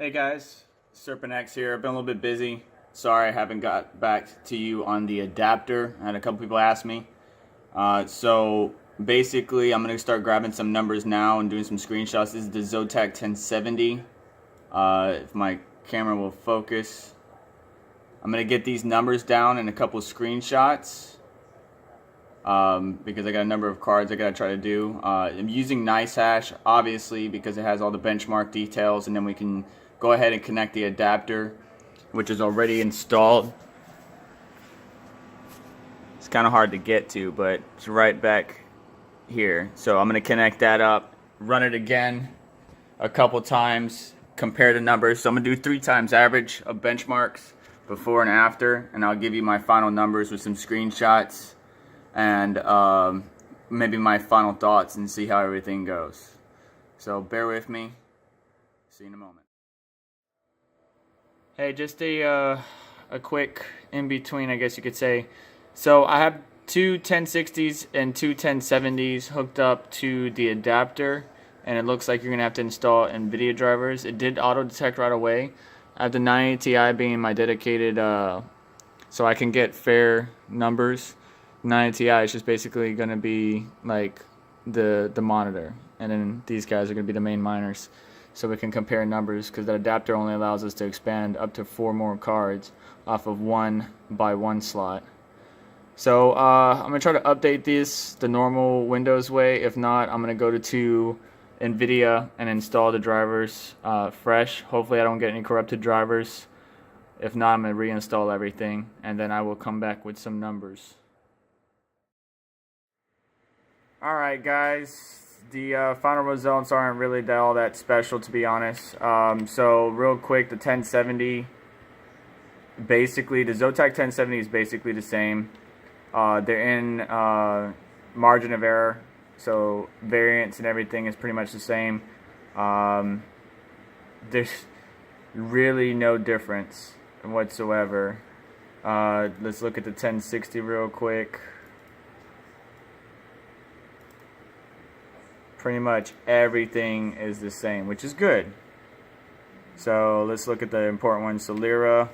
Hey guys, SerpentX here. I've been a little bit busy. Sorry I haven't got back to you on the adapter. I had a couple people ask me. So basically I'm going to start grabbing some numbers now and doing some screenshots. This is the Zotac 1070. If my camera will focus. I'm going to get these numbers down in a couple screenshots. Because I got a number of cards I gotta try to do. I'm using NiceHash obviously because it has all the benchmark details, and then we can go ahead and connect the adapter, which is already installed. It's kind of hard to get to, but it's right back here. So I'm gonna connect that up, run it again a couple times, compare the numbers. So I'm gonna do 3 times average of benchmarks before and after, and I'll give you my final numbers with some screenshots and maybe my final thoughts and see how everything goes. So bear with me. See you in a moment. Hey, just a quick in between, I guess you could say. So I have 2 1060s and 2 1070s hooked up to the adapter, and it looks like you're gonna have to install NVIDIA drivers. It did auto detect right away. I have the 980 Ti being my dedicated, so I can get fair numbers. 980 Ti is just basically going to be like the monitor, and then these guys are going to be the main miners, so we can compare numbers, because that adapter only allows us to expand up to 4 more cards off of 1x1 slot. So I'm going to try to update this the normal Windows way. If not, I'm going to go to NVIDIA and install the drivers fresh. Hopefully I don't get any corrupted drivers. If not, I'm going to reinstall everything, and then I will come back with some numbers. Alright guys, the final results aren't really all that special, to be honest. So real quick, the 1070, basically the Zotac 1070 is basically the same. They're in margin of error, so variance and everything is pretty much the same. There's really no difference whatsoever. Let's look at the 1060 real quick. Pretty much everything is the same, which is good. So let's look at the important ones. So Lyra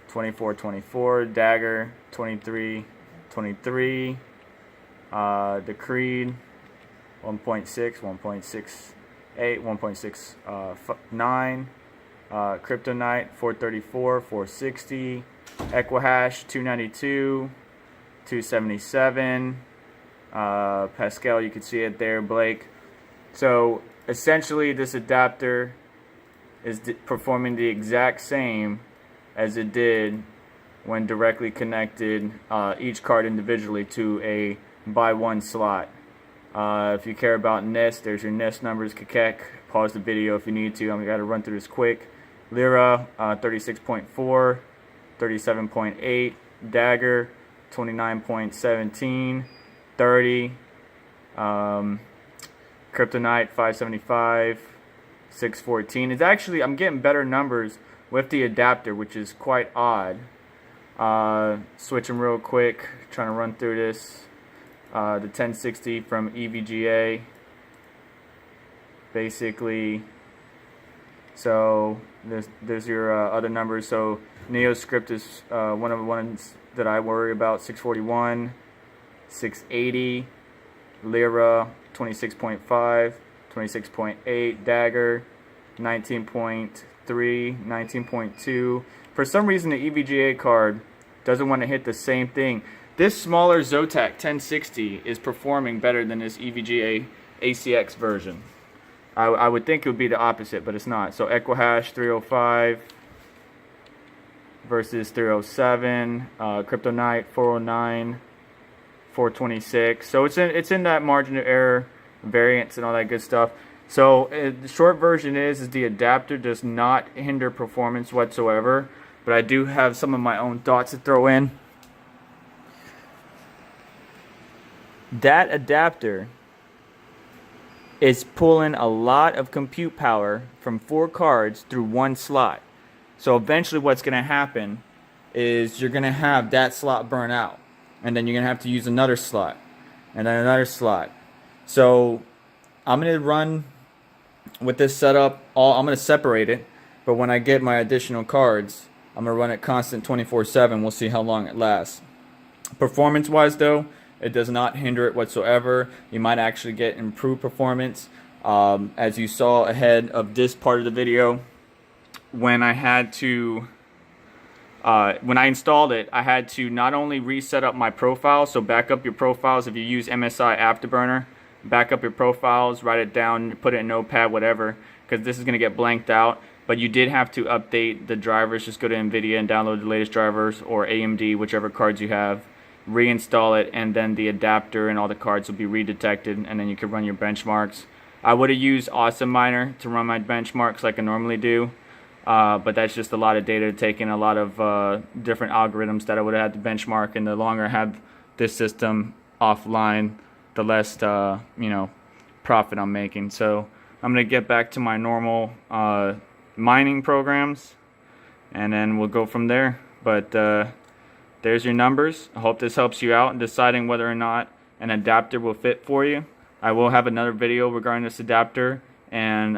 2424, Dagger 2323, the Creed 1.6, 1.68, 1.69, Kryptonite 434, 460, Equihash 292, 277. Pascal, you can see it there, Blake. So essentially this adapter is performing the exact same as it did when directly connected each card individually to a by 1 slot. If you care about NIST, there's your NIST numbers. Kakek, pause the video if you need to. I'm going to run through this quick. Lyra 36.4, 37.8, Dagger 29.17, 30, Kryptonite 575, 614. It's actually, I'm getting better numbers with the adapter, which is quite odd. Switching real quick, trying to run through this. The 1060 from EVGA, basically. So there's your other numbers. So NeoScript is one of the ones that I worry about. 641. 680, Lyra 26.5, 26.8, Dagger 19.3, 19.2. For some reason the EVGA card doesn't want to hit the same thing. This smaller Zotac 1060 is performing better than this EVGA ACX version. I would think it would be the opposite, but it's not. So Equihash 305 versus 307, Kryptonite 409, 426. So it's in that margin of error, variance, and all that good stuff. So the short version is the adapter does not hinder performance whatsoever, but I do have some of my own thoughts to throw in. That adapter is pulling a lot of compute power from 4 cards through 1 slot. So eventually what's going to happen is you're going to have that slot burn out, and then you're going to have to use another slot, and then another slot. So I'm going to run with this setup. I'm going to separate it. But when I get my additional cards, I'm going to run it constant 24/7. We'll see how long it lasts. Performance wise though, it does not hinder it whatsoever. You might actually get improved performance. As you saw ahead of this part of the video, when I installed it, I had to not only reset up my profile, so back up your profiles if you use MSI Afterburner, back up your profiles, write it down, put it in Notepad, whatever, because this is going to get blanked out. But you did have to update the drivers. Just go to NVIDIA and download the latest drivers, or AMD, whichever cards you have, reinstall it, and then the adapter and all the cards will be redetected, and then you can run your benchmarks. I would have used Awesome Miner to run my benchmarks like I normally do. But that's just a lot of data to take in, a lot of different algorithms that I would have had to benchmark, and the longer I have this system offline, the less profit I'm making. So I'm going to get back to my normal mining programs, and then we'll go from there. But there's your numbers. I hope this helps you out in deciding whether or not an adapter will fit for you. I will have another video regarding this adapter, and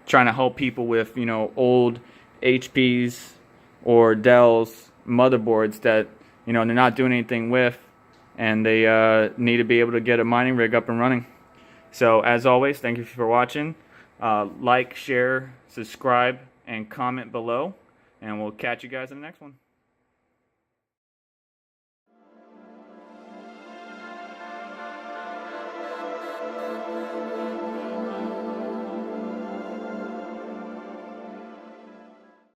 trying to help people with old HPs or Dell's motherboards that they're not doing anything with, and they need to be able to get a mining rig up and running. So as always, thank you for watching. Like, share, subscribe, and comment below, and we'll catch you guys in the next one.